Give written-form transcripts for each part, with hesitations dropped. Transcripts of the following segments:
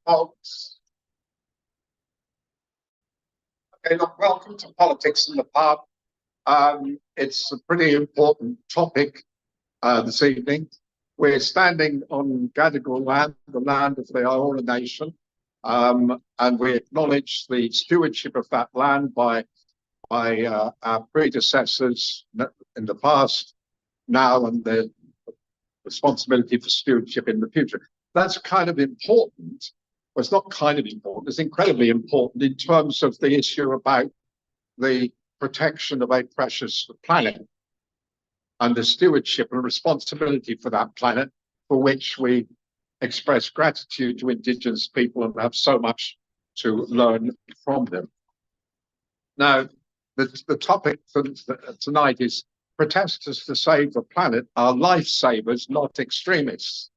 Folks. Okay, look, welcome to Politics in the Pub. It's a pretty important topic this evening. We're standing on Gadigal land, the land of the Eora Nation, and we acknowledge the stewardship of that land by our predecessors in the past, now, and the responsibility for stewardship in the future. That's kind of important. Well, it's not kind of important, it's incredibly important in terms of the issue about the protection of a precious planet and the stewardship and responsibility for that planet, for which we express gratitude to Indigenous people and have so much to learn from them. Now, the topic for tonight is protesters to save the planet are lifesavers, not extremists.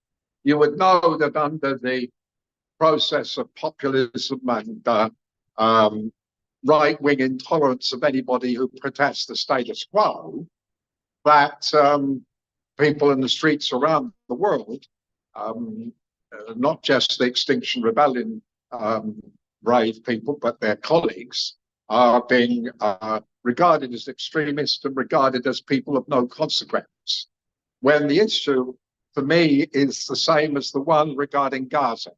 You would know that under the process of populism and right-wing intolerance of anybody who protests the status quo, that people in the streets around the world, not just the Extinction Rebellion brave people, but their colleagues, are being regarded as extremists and regarded as people of no consequence, when the issue for me is the same as the one regarding Gaza.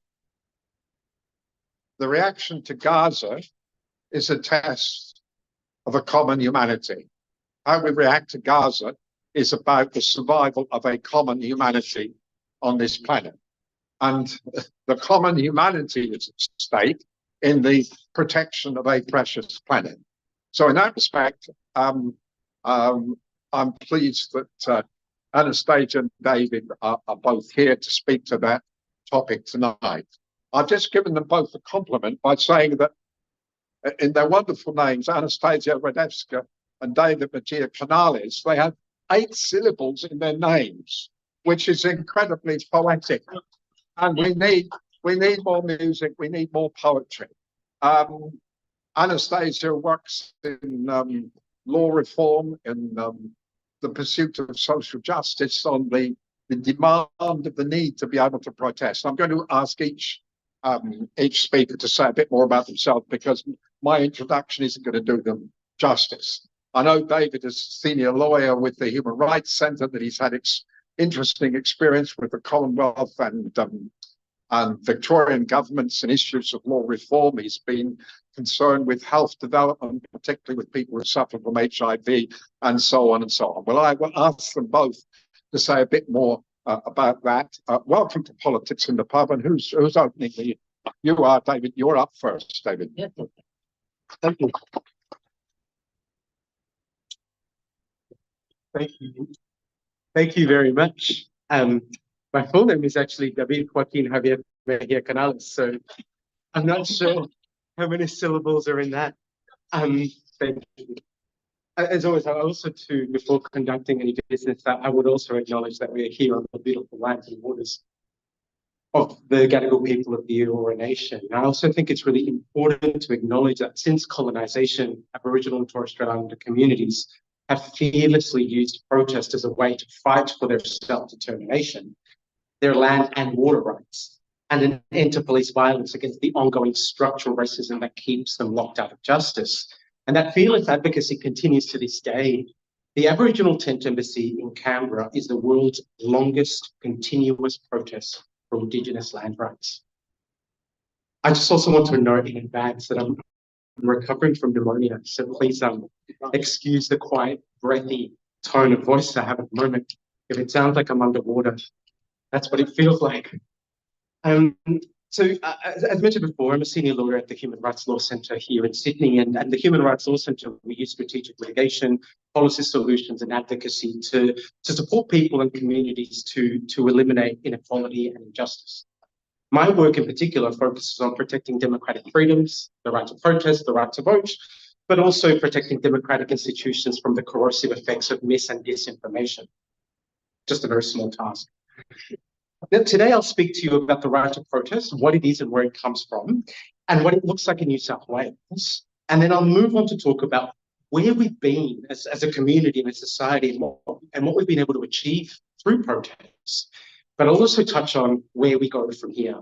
The reaction to Gaza is a test of a common humanity. How we react to Gaza is about the survival of a common humanity on this planet. And the common humanity is at stake in the protection of a precious planet. So in that respect, I'm pleased that Anastasia and David are both here to speak to that topic tonight. I've just given them both a compliment by saying that in their wonderful names, Anastasia Radievska and David Mejia-Canales, they have 8 syllables in their names, which is incredibly poetic. And we need more music, we need more poetry. Anastasia works in law reform, in the pursuit of social justice, on the demand of the need to be able to protest. I'm going to ask each speaker to say a bit more about themselves, because my introduction isn't going to do them justice. I know David is a senior lawyer with the Human Rights Centre, that he's had interesting experience with the Commonwealth and Victorian governments and issues of law reform. He's been concerned with health development, particularly with people who suffer from HIV, and so on and so on. Well, I will ask them both to say a bit more about that. Welcome to Politics in the Pub. And who's opening the? You are, David. You're up first, David. Yeah. Thank you. Thank you. Thank you very much. My full name is actually David Joaquin Javier Mejia-Canales, so I'm not sure how many syllables are in that. Thank you. As always, I also, before conducting any business, I would also acknowledge that we are here on the beautiful lands and waters of the Gadigal people of the Eora Nation. And I also think it's really important to acknowledge that since colonisation, Aboriginal and Torres Strait Islander communities have fearlessly used protest as a way to fight for their self-determination, their land and water rights, and an end to police violence against the ongoing structural racism that keeps them locked out of justice. And that fearless advocacy continues to this day. The Aboriginal Tent Embassy in Canberra is the world's longest continuous protest for Indigenous land rights. I just also want to note in advance that I'm recovering from pneumonia, so please excuse the quiet, breathy tone of voice I have at the moment. If it sounds like I'm underwater, that's what it feels like. As mentioned before, I'm a senior lawyer at the Human Rights Law Centre here in Sydney, and the Human Rights Law Centre, we use strategic litigation, policy solutions and advocacy to support people and communities to eliminate inequality and injustice. My work in particular focuses on protecting democratic freedoms, the right to protest, the right to vote, but also protecting democratic institutions from the corrosive effects of mis and disinformation. Just a very small task. Now, today I'll speak to you about the right to protest, what it is and where it comes from, and what it looks like in New South Wales. And then I'll move on to talk about where we've been as a community and a society, and what we've been able to achieve through protests. But I'll also touch on where we go from here.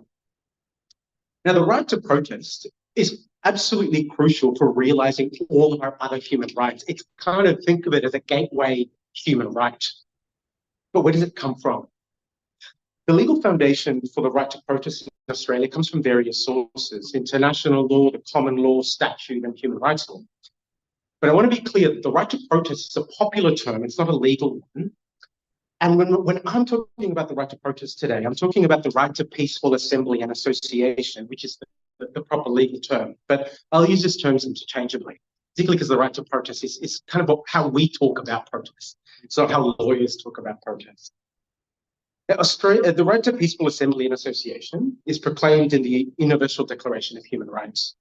Now, the right to protest is absolutely crucial for realizing all of our other human rights. It's kind of, think of it as a gateway human right. But where does it come from? The legal foundation for the right to protest in Australia comes from various sources: international law, the common law, statute, and human rights law. But I want to be clear that the right to protest is a popular term, it's not a legal one. And when I'm talking about the right to protest today, I'm talking about the right to peaceful assembly and association, which is the proper legal term. But I'll use these terms interchangeably, particularly because the right to protest is kind of how we talk about protest. It's not how lawyers talk about protest. Now, the right to peaceful assembly and association is proclaimed in the Universal Declaration of Human Rights.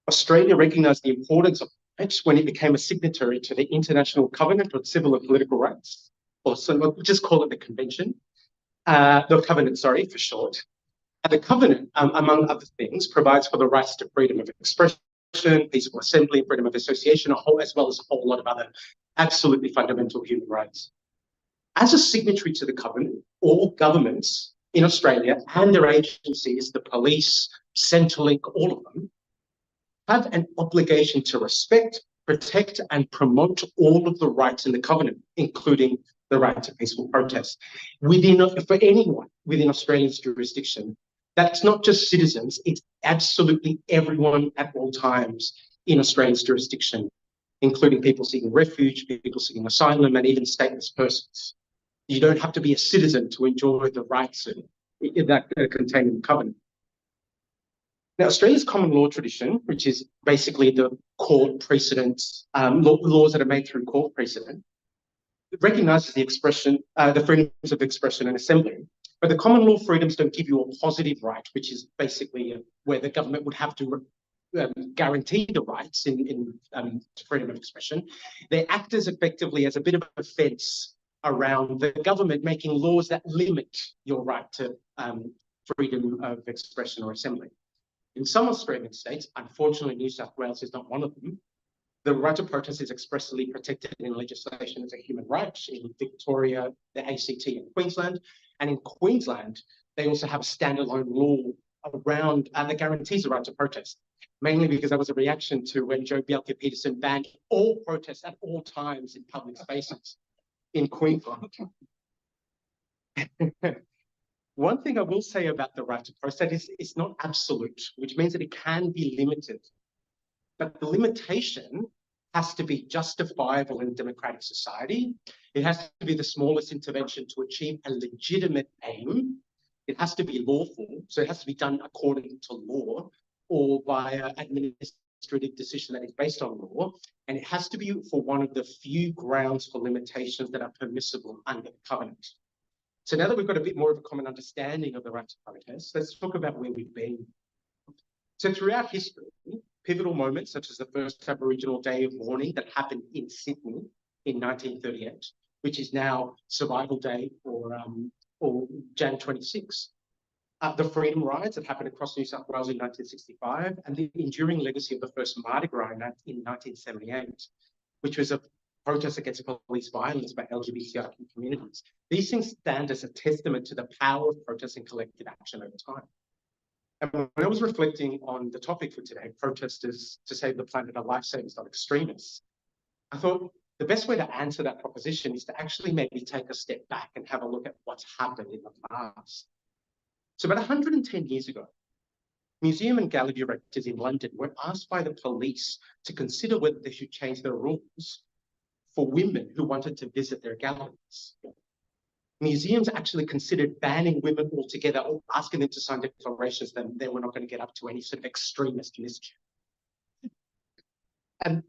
Australia recognised the importance of it when it became a signatory to the International Covenant on Civil and Political Rights, or so we'll just call it the Convention, the Covenant, sorry, for short. And the Covenant, among other things, provides for the rights to freedom of expression, peaceful assembly, freedom of association, as well as a whole lot of other absolutely fundamental human rights. As a signatory to the Covenant, all governments in Australia and their agencies, the police, Centrelink, all of them, have an obligation to respect, protect, and promote all of the rights in the Covenant, including the right to peaceful protest. For anyone within Australia's jurisdiction, that's not just citizens, it's absolutely everyone at all times in Australia's jurisdiction, including people seeking refuge, people seeking asylum, and even stateless persons. You don't have to be a citizen to enjoy the rights that are contained in the Covenant. Now, Australia's common law tradition, which is basically the court precedents, laws that are made through court precedent, recognises the freedoms of expression and assembly. But the common law freedoms don't give you a positive right, which is basically where the government would have to guarantee the rights in freedom of expression. They act as effectively as a bit of a fence around the government making laws that limit your right to freedom of expression or assembly. In some Australian states, unfortunately New South Wales is not one of them, the right to protest is expressly protected in legislation as a human right in Victoria, the ACT, and Queensland. And in Queensland, they also have a standalone law around that guarantees the right to protest, mainly because that was a reaction to when Joe Bjelke-Petersen banned all protests at all times in public spaces in Queensland. One thing I will say about the right to protest is it's not absolute, which means that it can be limited. But the limitation has to be justifiable in a democratic society. It has to be the smallest intervention to achieve a legitimate aim. It has to be lawful, so it has to be done according to law or by an administrative decision that is based on law. And it has to be for one of the few grounds for limitations that are permissible under the Covenant. So now that we've got a bit more of a common understanding of the right to protest, let's talk about where we've been. So throughout history, pivotal moments such as the first Aboriginal Day of Mourning that happened in Sydney in 1938, which is now Survival Day or Jan 26, the freedom rides that happened across New South Wales in 1965, and the enduring legacy of the first Mardi Gras in 1978, which was a protest against police violence by LGBTIQ communities. These things stand as a testament to the power of protest and collective action over time. And when I was reflecting on the topic for today, protesters to save the planet are lifesavers, not extremists, I thought the best way to answer that proposition is to actually maybe take a step back and have a look at what's happened in the past. So about 110 years ago, museum and gallery directors in London were asked by the police to consider whether they should change their rules for women who wanted to visit their galleries. Museums actually considered banning women altogether or asking them to sign declarations that they were not going to get up to any sort of extremist mischief. And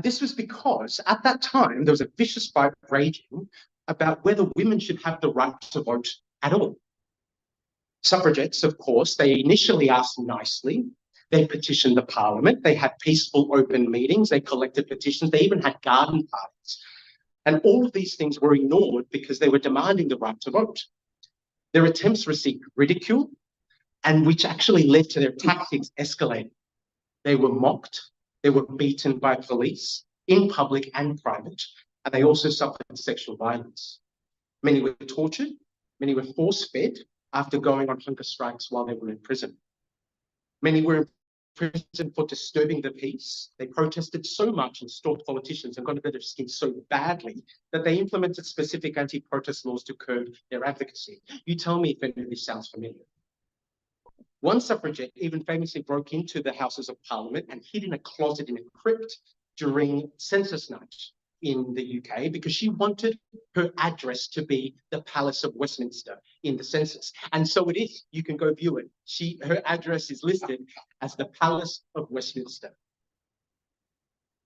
this was because at that time, there was a vicious fight raging about whether women should have the right to vote at all. Suffragettes, of course, they initially asked nicely. They petitioned the parliament. They had peaceful, open meetings. They collected petitions. They even had garden parties. And all of these things were ignored because they were demanding the right to vote. Their attempts received ridicule, and which actually led to their tactics escalating. They were mocked. They were beaten by police in public and private, and they also suffered sexual violence. Many were tortured. Many were force-fed, after going on hunger strikes while they were in prison. Many were in prison for disturbing the peace. They protested so much and stalked politicians and got under their skin so badly that they implemented specific anti-protest laws to curb their advocacy. You tell me if any of this sounds familiar. One suffragette even famously broke into the Houses of Parliament and hid in a closet in a crypt during census night in the UK because she wanted her address to be the Palace of Westminster in the census. And so it is. You can go view it. Her address is listed as the Palace of Westminster.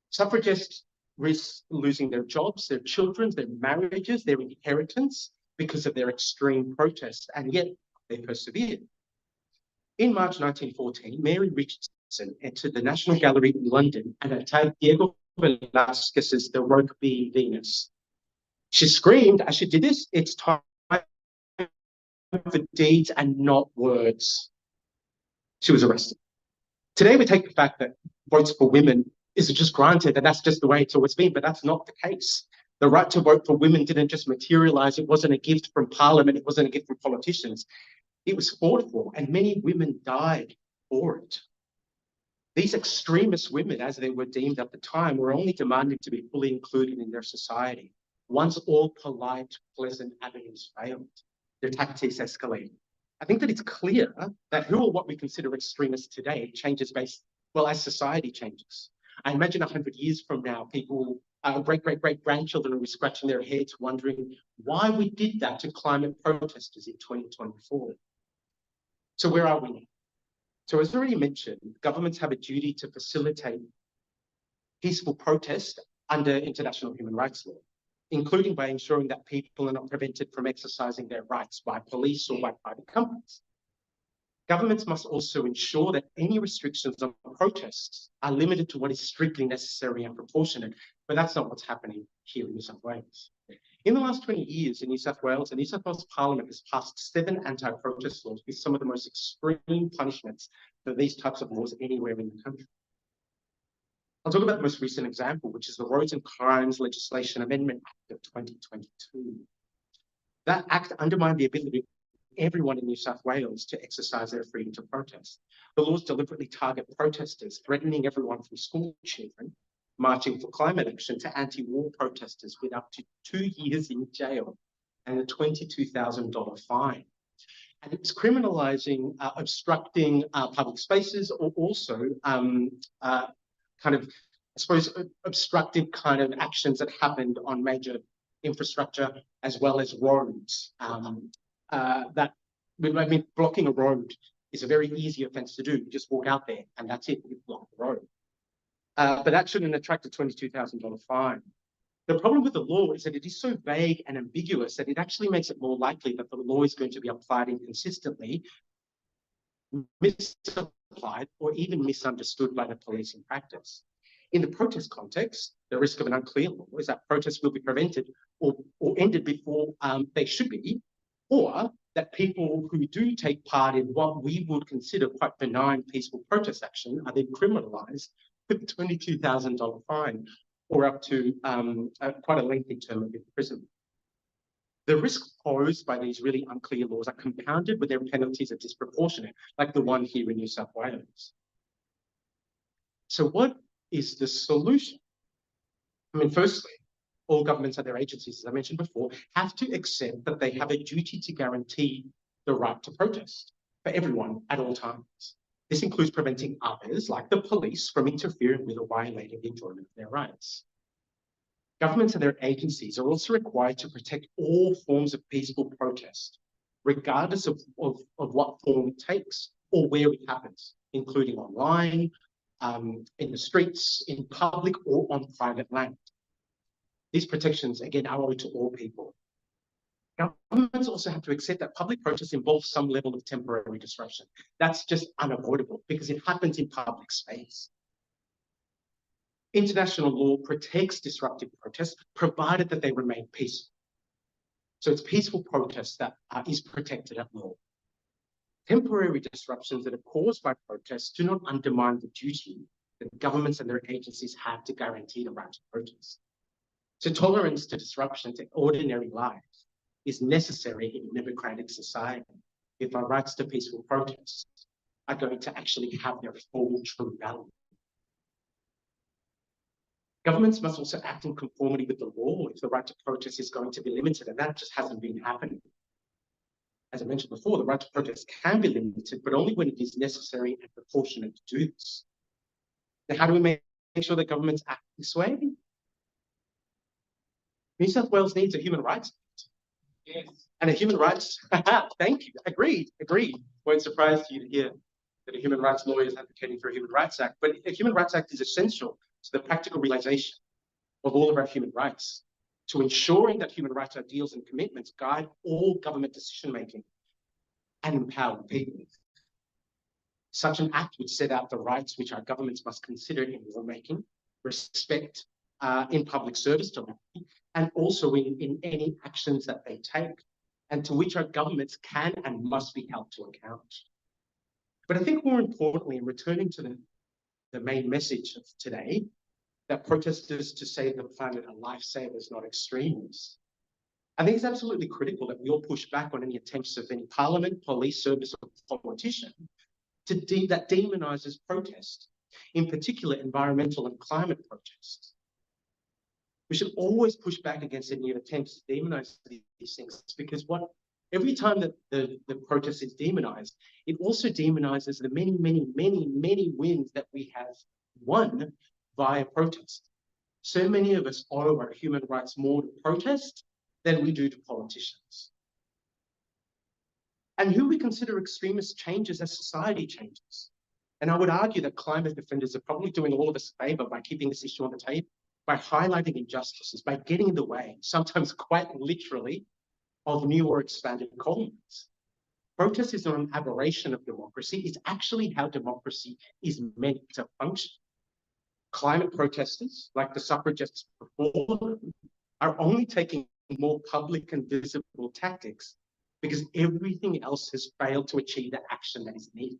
Suffragists risk losing their jobs, their children, their marriages, their inheritance because of their extreme protest, and yet they persevered. In March 1914, Mary Richardson entered the National Gallery in London and attacked Diego Velázquez's The Roque Being Venus. She screamed as she did this, "It's time for deeds and not words." She was arrested. Today we take the fact that votes for women is just granted and that's just the way it's always been, but that's not the case. The right to vote for women didn't just materialize. It wasn't a gift from Parliament. It wasn't a gift from politicians. It was fought for, and many women died for it. These extremist women, as they were deemed at the time, were only demanding to be fully included in their society. Once all polite, pleasant avenues failed, their tactics escalated. I think that it's clear that who or what we consider extremists today changes as society changes. I imagine 100 years from now, people, great-grandchildren will be scratching their heads wondering why we did that to climate protesters in 2024. So where are we now? So as already mentioned, governments have a duty to facilitate peaceful protest under international human rights law, including by ensuring that people are not prevented from exercising their rights by police or by private companies. Governments must also ensure that any restrictions on protests are limited to what is strictly necessary and proportionate, but that's not what's happening here in New South Wales. In the last 20 years in New South Wales, the New South Wales Parliament has passed 7 anti-protest laws with some of the most extreme punishments for these types of laws anywhere in the country. I'll talk about the most recent example, which is the Roads and Crimes Legislation Amendment Act of 2022. That act undermined the ability of everyone in New South Wales to exercise their freedom to protest. The laws deliberately target protesters, threatening everyone from school children marching for climate action to anti-war protesters with up to 2 years in jail and a $22,000 fine. And it's criminalising obstructing public spaces or also obstructive kind of actions that happened on major infrastructure as well as roads. Blocking a road is a very easy offence to do. You just walk out there and that's it, you block the road. But that shouldn't attract a $22,000 fine. The problem with the law is that it is so vague and ambiguous that it actually makes it more likely that the law is going to be applied inconsistently, misapplied, or even misunderstood by the police in practice. In the protest context, the risk of an unclear law is that protests will be prevented or ended before they should be, or that people who do take part in what we would consider quite benign peaceful protest action are then criminalised with a $22,000 fine or up to quite a lengthy term of imprisonment. The risks posed by these really unclear laws are compounded when their penalties are disproportionate, like the one here in New South Wales. So what is the solution? Firstly, all governments and their agencies, as I mentioned before, have to accept that they have a duty to guarantee the right to protest for everyone at all times. This includes preventing others, like the police, from interfering with or violating the enjoyment of their rights. Governments and their agencies are also required to protect all forms of peaceful protest, regardless of what form it takes or where it happens, including online, in the streets, in public, or on private land. These protections, again, are owed to all people. Governments also have to accept that public protest involves some level of temporary disruption. That's just unavoidable because it happens in public space. International law protects disruptive protests, provided that they remain peaceful. So it's peaceful protest that is protected at law. Temporary disruptions that are caused by protests do not undermine the duty that governments and their agencies have to guarantee the right to protest. So tolerance to disruption to ordinary life is necessary in a democratic society. if our rights to peaceful protest are going to actually have their full true value. Governments must also act in conformity with the law if the right to protest is going to be limited, and that just hasn't been happening. As I mentioned before, the right to protest can be limited, but only when it is necessary and proportionate to do this. Now, how do we make sure that governments act this way? New South Wales needs a human rights act. Yes. And a human rights, thank you, agreed. Won't surprise you to hear that a human rights lawyer is advocating for a human rights act, but a human rights act is essential to the practical realization of all of our human rights, to ensuring that human rights ideals and commitments guide all government decision-making and empower people. Such an act would set out the rights which our governments must consider in lawmaking, respect in public service delivery, and also in any actions that they take, and to which our governments can and must be held to account. But I think more importantly, in returning to the main message of today, that protesters to save the planet are lifesavers, not extremists. I think it's absolutely critical that we all push back on any attempts of any parliament, police service, or politician that demonizes protest, in particular environmental and climate protests. We should always push back against any attempts to demonize these things, because every time that the protest is demonized, it also demonizes the many wins that we have won via protest. So many of us owe our human rights more to protest than we do to politicians. And who we consider extremists changes as society changes. And I would argue that climate defenders are probably doing all of us a favor by keeping this issue on the table, by highlighting injustices, by getting in the way, sometimes quite literally, of new or expanded colonies. Protest is not an aberration of democracy, it's actually how democracy is meant to function. Climate protesters, like the suffragists before them, are only taking more public and visible tactics because everything else has failed to achieve the action that is needed.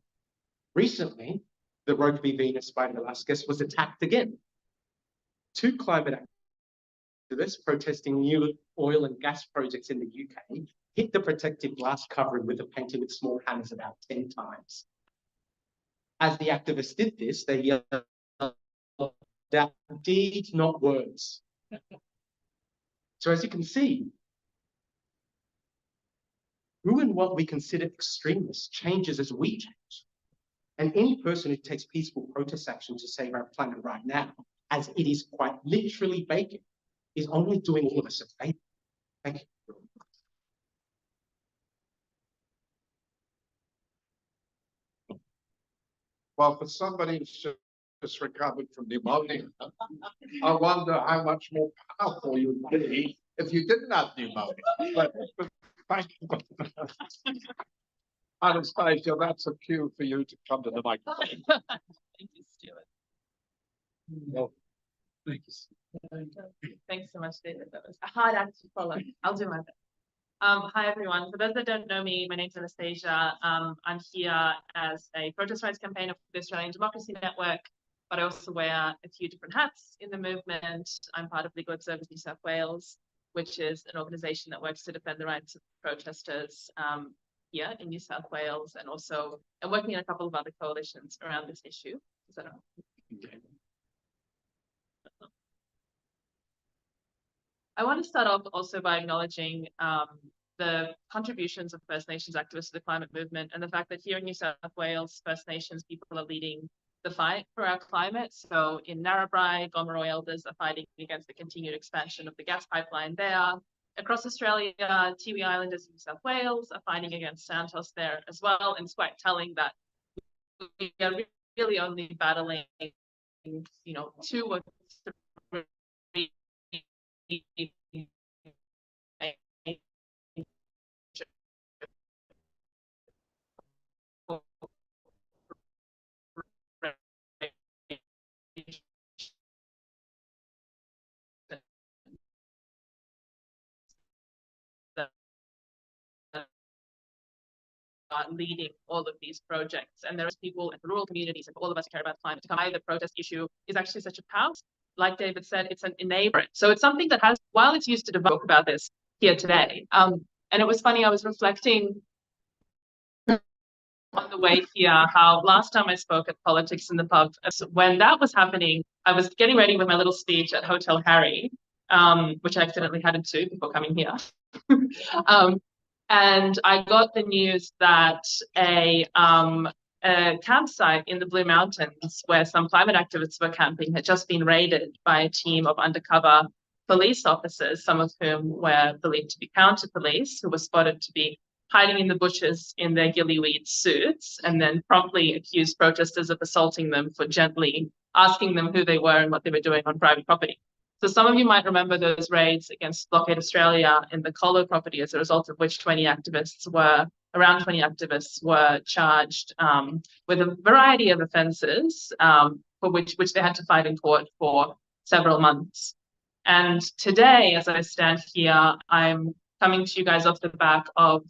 Recently, the Rugby Venus by Velasquez was attacked again. Two climate activists protesting new oil and gas projects in the UK hit the protective glass covering with a painting with small hammers about 10 times. As the activists did this, they yelled, "That deed, not words." So as you can see, who and what we consider extremists changes as we change. And any person who takes peaceful protest action to save our planet right now, as it is quite literally baking, is only doing all of us a favor. Thank you. Well, for somebody who's just recovered from pneumonia, I wonder how much more powerful you'd be if you didn't have pneumonia. But thank you. Anastasia, that's a cue for you to come to the microphone. Thank you, Stuart. Well, thank you. Thanks so much, David. That was a hard act to follow. I'll do my best. Hi, everyone. For those that don't know me, my name's Anastasia. I'm here as a protest rights campaigner for the Australian Democracy Network, but I also wear a few different hats in the movement. I'm part of Legal Observers New South Wales, which is an organisation that works to defend the rights of protesters here in New South Wales, and also I'm working in a couple of other coalitions around this issue. Is that okay? I want to start off also by acknowledging the contributions of First Nations activists to the climate movement, and the fact that here in New South Wales, First Nations people are leading the fight for our climate. So in Narrabri, Gomeroi elders are fighting against the continued expansion of the gas pipeline there. Across Australia, Tiwi Islanders in New South Wales are fighting against Santos there as well. And it's quite telling that we are really only battling, two or three leading all of these projects. And there are people in the rural communities, and all of us care about climate, to come by. The protest issue is actually such a power. Like David said, it's an enabler. So it's something that has, while it's used to talk about this here today. And it was funny, I was reflecting on the way here how last time I spoke at Politics in the Pub, when that was happening, I was getting ready with my little speech at Hotel Harry, which I accidentally had to before coming here. And I got the news that a campsite in the Blue Mountains where some climate activists were camping had just been raided by a team of undercover police officers, some of whom were believed to be counter police, who were spotted to be hiding in the bushes in their gillyweed suits, and then promptly accused protesters of assaulting them for gently asking them who they were and what they were doing on private property. So some of you might remember those raids against Blockade Australia in the Colo property, as a result of which around 20 activists were charged with a variety of offences for which they had to fight in court for several months. And today, as I stand here, I'm coming to you guys off the back of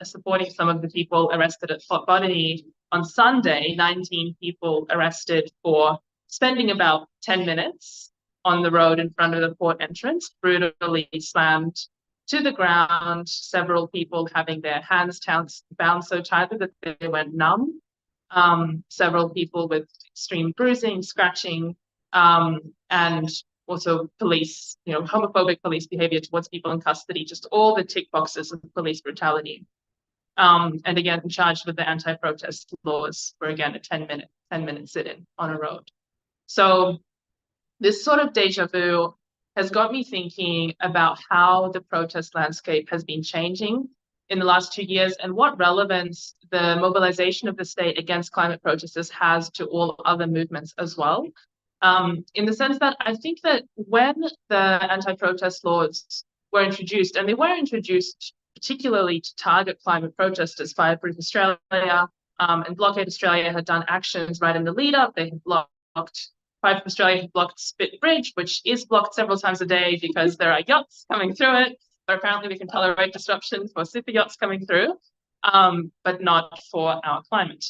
supporting some of the people arrested at Fort Botany on Sunday, 19 people arrested for spending about 10 minutes on the road in front of the port entrance, brutally slammed to the ground, several people having their hands bound so tightly that they went numb, several people with extreme bruising, scratching, and also police, homophobic police behavior towards people in custody, just all the tick boxes of police brutality. And again, charged with the anti-protest laws for, again, a 10-minute sit-in on a road. So this sort of deja vu has got me thinking about how the protest landscape has been changing in the last 2 years and what relevance the mobilization of the state against climate protesters has to all other movements as well. In the sense that I think that when the anti-protest laws were introduced, and they were introduced particularly to target climate protesters, Fireproof Australia and Blockade Australia had done actions right in the lead up. They had blocked Fireproof Australia had blocked Spit Bridge, which is blocked several times a day because there are yachts coming through it. So apparently we can tolerate disruption for super yachts coming through, but not for our climate.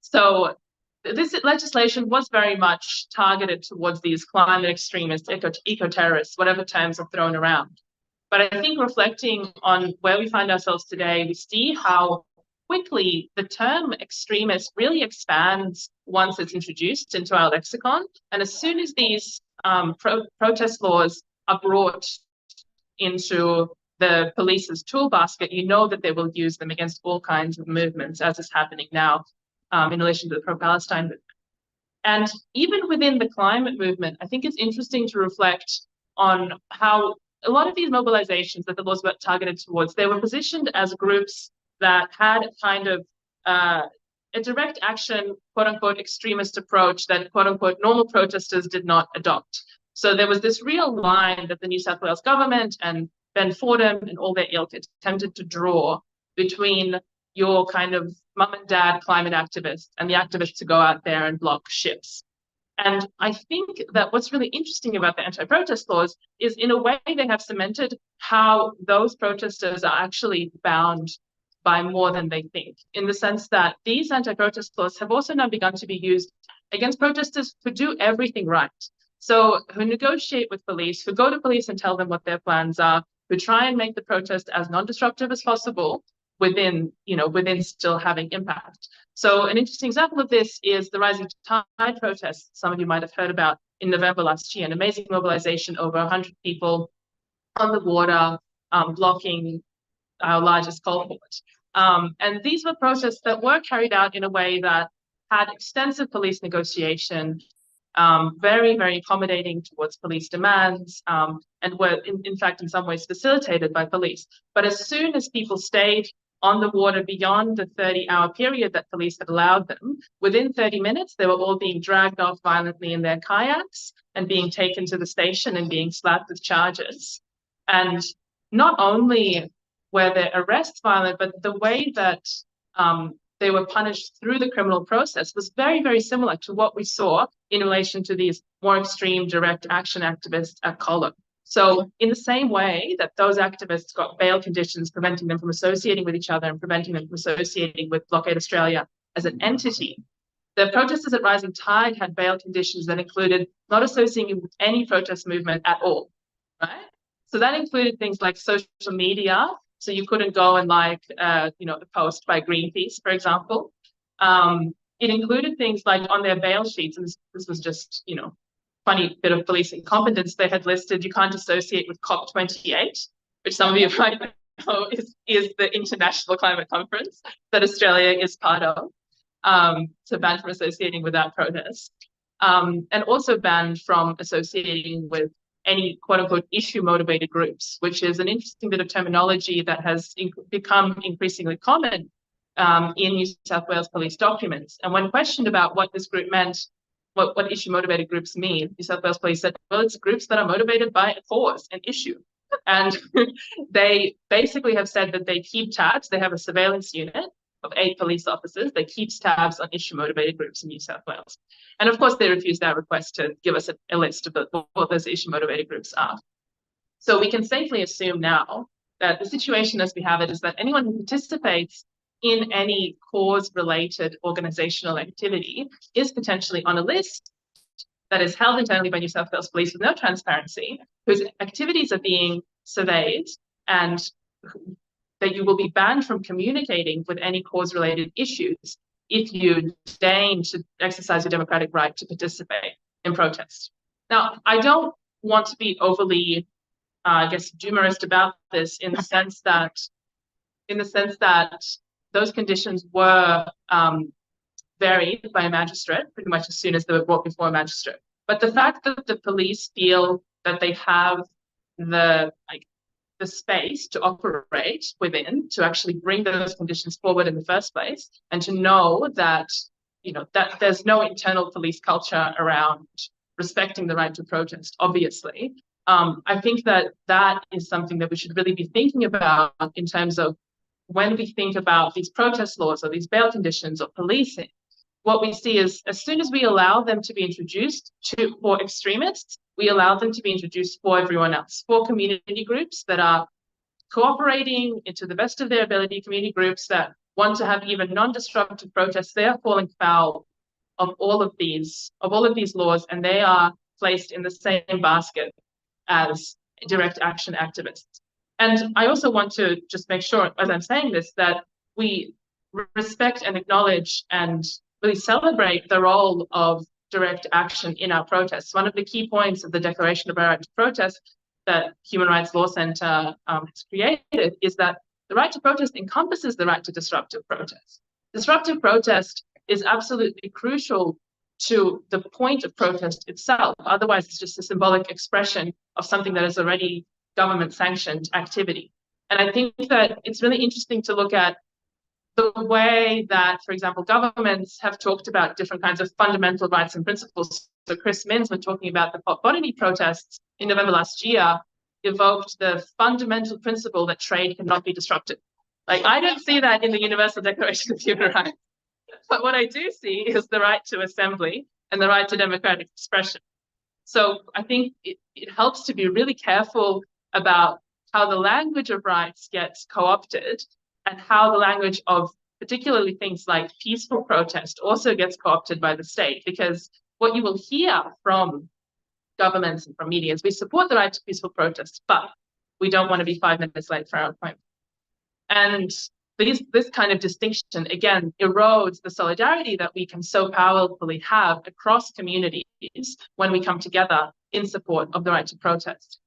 So this legislation was very much targeted towards these climate extremists, eco-terrorists, whatever terms are thrown around. But I think reflecting on where we find ourselves today, we see how quickly the term extremist really expands once it's introduced into our lexicon. And as soon as these protest laws are brought into the police's tool basket, you know that they will use them against all kinds of movements, as is happening now in relation to the pro-Palestine movement. And even within the climate movement, I think it's interesting to reflect on how a lot of these mobilizations that the laws were targeted towards, they were positioned as groups that had kind of a direct action, quote unquote, extremist approach that, quote unquote, normal protesters did not adopt. So there was this real line that the New South Wales government and Ben Fordham and all their ilk attempted to draw between your kind of mum and dad climate activists and the activists to go out there and block ships. And I think that what's really interesting about the anti-protest laws is, in a way, they have cemented how those protesters are actually bound by more than they think, in the sense that these anti-protest laws have also now begun to be used against protesters who do everything right. So who negotiate with police, who go to police and tell them what their plans are, who try and make the protest as non-disruptive as possible within still having impact. So an interesting example of this is the Rising Tide protests some of you might have heard about in November last year, an amazing mobilization, over 100 people on the water, blocking our largest coal port. And these were protests that were carried out in a way that had extensive police negotiation, very, very accommodating towards police demands, and were, in fact, in some ways facilitated by police. But as soon as people stayed on the water beyond the 30-hour period that police had allowed them, within 30 minutes, they were all being dragged off violently in their kayaks and being taken to the station and being slapped with charges. And not only were their arrests violent, but the way that they were punished through the criminal process was very, very similar to what we saw in relation to these more extreme direct action activists at Colo. So in the same way that those activists got bail conditions preventing them from associating with each other and preventing them from associating with Blockade Australia as an entity, the protesters at Rising Tide had bail conditions that included not associating with any protest movement at all, right? So that included things like social media. So you couldn't go and a post by Greenpeace, for example. It included things like on their bail sheets, and this was just, funny bit of police incompetence. They had listed, you can't associate with COP28, which some of you might know is the international climate conference that Australia is part of. So banned from associating with that protest. And also banned from associating with any quote unquote issue motivated groups, which is an interesting bit of terminology that has become increasingly common in New South Wales police documents. And when questioned about what this group meant, what issue motivated groups mean, New South Wales police said, well, it's groups that are motivated by a cause, an issue. And they basically have said that they keep tabs. They have a surveillance unit of 8 police officers that keeps tabs on issue motivated groups in New South Wales. And of course, they refused our request to give us a list of what those issue motivated groups are. So we can safely assume now that the situation as we have it is that anyone who participates in any cause-related organizational activity is potentially on a list that is held internally by New South Wales Police with no transparency, whose activities are being surveyed, and that you will be banned from communicating with any cause-related issues if you deign to exercise your democratic right to participate in protest. Now, I don't want to be overly, doomerist about this in the sense that those conditions were varied by a magistrate pretty much as soon as they were brought before a magistrate. But the fact that the police feel that they have the space to operate within, to actually bring those conditions forward in the first place, and to know that that there's no internal police culture around respecting the right to protest, obviously. I think that is something that we should really be thinking about in terms of when we think about these protest laws or these bail conditions or policing. What we see is as soon as we allow them to be introduced for extremists, we allow them to be introduced for everyone else, for community groups that are cooperating to the best of their ability, community groups that want to have even non-disruptive protests. They are falling foul of all of these laws, and they are placed in the same basket as direct action activists. And I also want to just make sure, as I'm saying this, that we respect and acknowledge and really celebrate the role of direct action in our protests. One of the key points of the Declaration of Our Right to Protest that Human Rights Law Centre has created is that the right to protest encompasses the right to disruptive protest. Disruptive protest is absolutely crucial to the point of protest itself. Otherwise, it's just a symbolic expression of something that is already government-sanctioned activity. And I think that it's really interesting to look at the way that, for example, governments have talked about different kinds of fundamental rights and principles. So Chris Minns, when talking about the Pop Botany protests in November last year, evoked the fundamental principle that trade cannot be disrupted. I don't see that in the Universal Declaration of Human Rights. But what I do see is the right to assembly and the right to democratic expression. So I think it helps to be really careful about how the language of rights gets co-opted and how the language of particularly things like peaceful protest also gets co-opted by the state. Because what you will hear from governments and from media is we support the right to peaceful protest, but we don't want to be 5 minutes late for our appointment. And this kind of distinction, again, erodes the solidarity that we can so powerfully have across communities when we come together in support of the right to protest.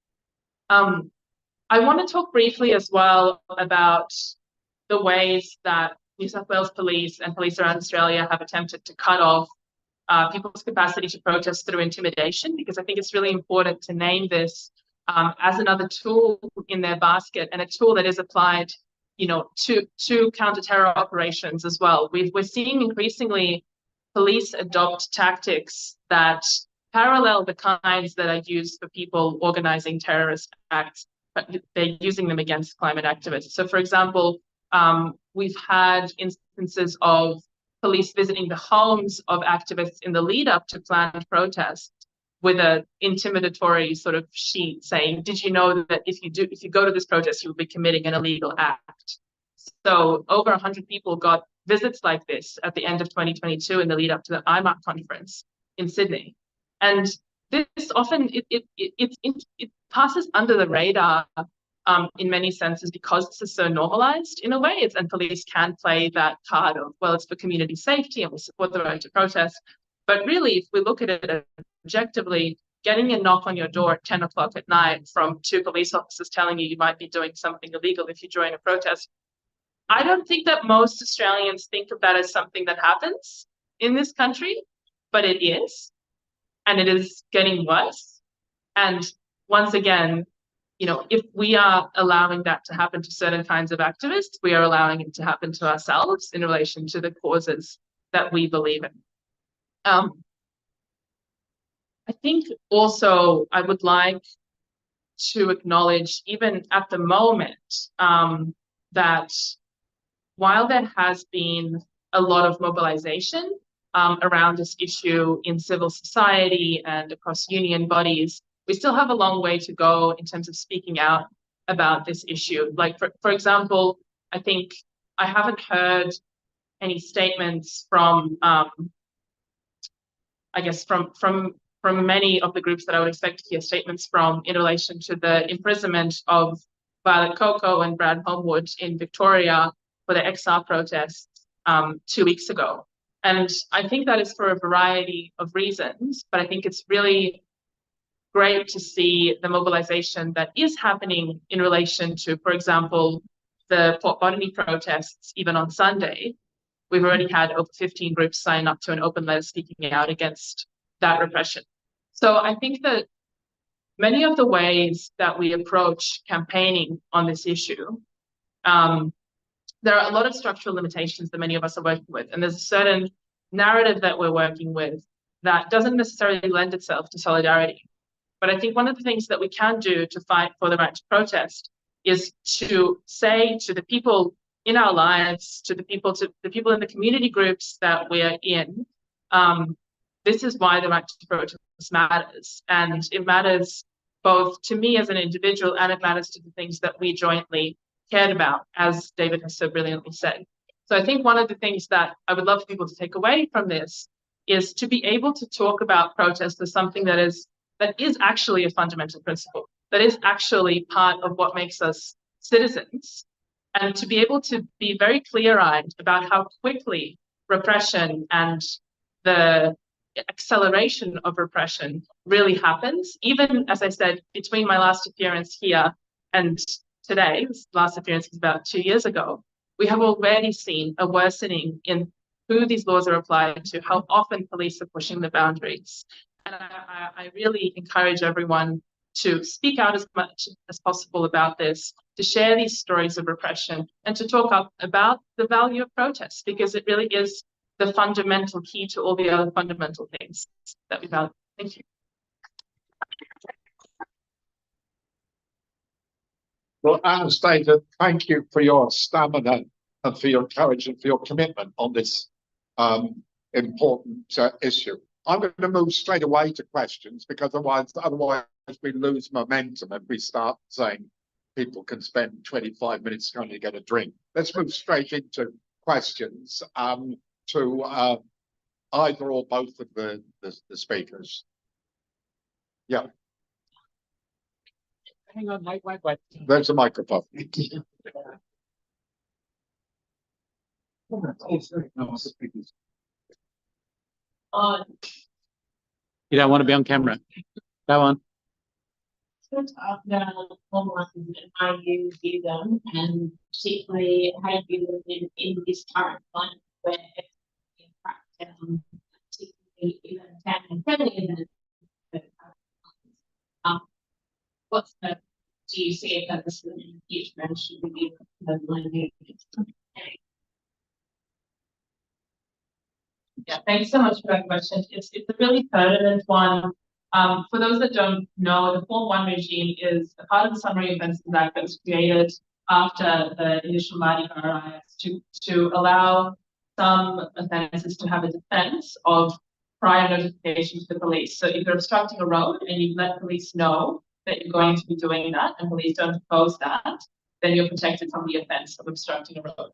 I want to talk briefly as well about the ways that New South Wales Police and police around Australia have attempted to cut off people's capacity to protest through intimidation, because I think it's really important to name this as another tool in their basket, and a tool that is applied to counter-terror operations as well. We're seeing increasingly police adopt tactics that parallel the kinds that are used for people organizing terrorist acts, but they're using them against climate activists. So, for example, we've had instances of police visiting the homes of activists in the lead up to planned protests with an intimidatory sort of sheet saying, did you know that if you go to this protest, you will be committing an illegal act? So over 100 people got visits like this at the end of 2022 in the lead up to the IMAC conference in Sydney. And this often, it passes under the radar in many senses because this is so normalized in a way. And police can play that card of, well, it's for community safety and we support the right to protest. But really, if we look at it objectively, getting a knock on your door at 10 o'clock at night from 2 police officers telling you might be doing something illegal if you join a protest, I don't think that most Australians think of that as something that happens in this country, but it is, and it is getting worse. And once again, if we are allowing that to happen to certain kinds of activists, we are allowing it to happen to ourselves in relation to the causes that we believe in. I think also I would like to acknowledge, even at the moment, that while there has been a lot of mobilization around this issue in civil society and across union bodies, we still have a long way to go in terms of speaking out about this issue. Like, for example, I think I haven't heard any statements from, from many of the groups that I would expect to hear statements from in relation to the imprisonment of Violet Coco and Brad Homewood in Victoria for the XR protests 2 weeks ago. And I think that is for a variety of reasons, but I think it's really great to see the mobilization that is happening in relation to, for example, the Port Botany protests, even on Sunday. We've already had over 15 groups sign up to an open letter speaking out against that repression. So I think that many of the ways that we approach campaigning on this issue, there are a lot of structural limitations that many of us are working with. And there's a certain narrative that we're working with that doesn't necessarily lend itself to solidarity. But I think one of the things that we can do to fight for the right to protest is to say to the people in our lives, to the people in the community groups that we're in, this is why the right to protest matters. And it matters both to me as an individual, and it matters to the things that we jointly cared about, as David has so brilliantly said. So I think one of the things that I would love for people to take away from this is to be able to talk about protest as something that is actually a fundamental principle, that is actually part of what makes us citizens, and to be able to be very clear-eyed about how quickly repression and the acceleration of repression really happens. Even, as I said, between my last appearance here and today, this last appearance was about 2 years ago, we have already seen a worsening in who these laws are applied to, how often police are pushing the boundaries. And I really encourage everyone to speak out as much as possible about this, to share these stories of repression, and to talk up about the value of protest, because it really is the fundamental key to all the other fundamental things that we value. Thank you. Well, Anastasia, thank you for your stamina and for your courage and for your commitment on this important issue. I'm going to move straight away to questions, because otherwise we lose momentum if we start saying people can spend 25 minutes trying to get a drink. Let's move straight into questions to either or both of the speakers. Yeah. Hang on, wait. There's a microphone. You don't want to be on camera. Go on. Talk about hormones and how you view them, and particularly how you live in this current climate where it's being cracked down, particularly even family friendly. Do you see it as a huge mention to be Yeah, thanks so much for that question. It's a really pertinent one. For those that don't know, the Form 1 regime is a part of the Summary Offences Act that was created after the initial Mardi Gras riots to allow some offences to have a defence of prior notification to the police. So if you're obstructing a road and you let police know that you're going to be doing that, and police don't oppose that, then you're protected from the offence of obstructing a road.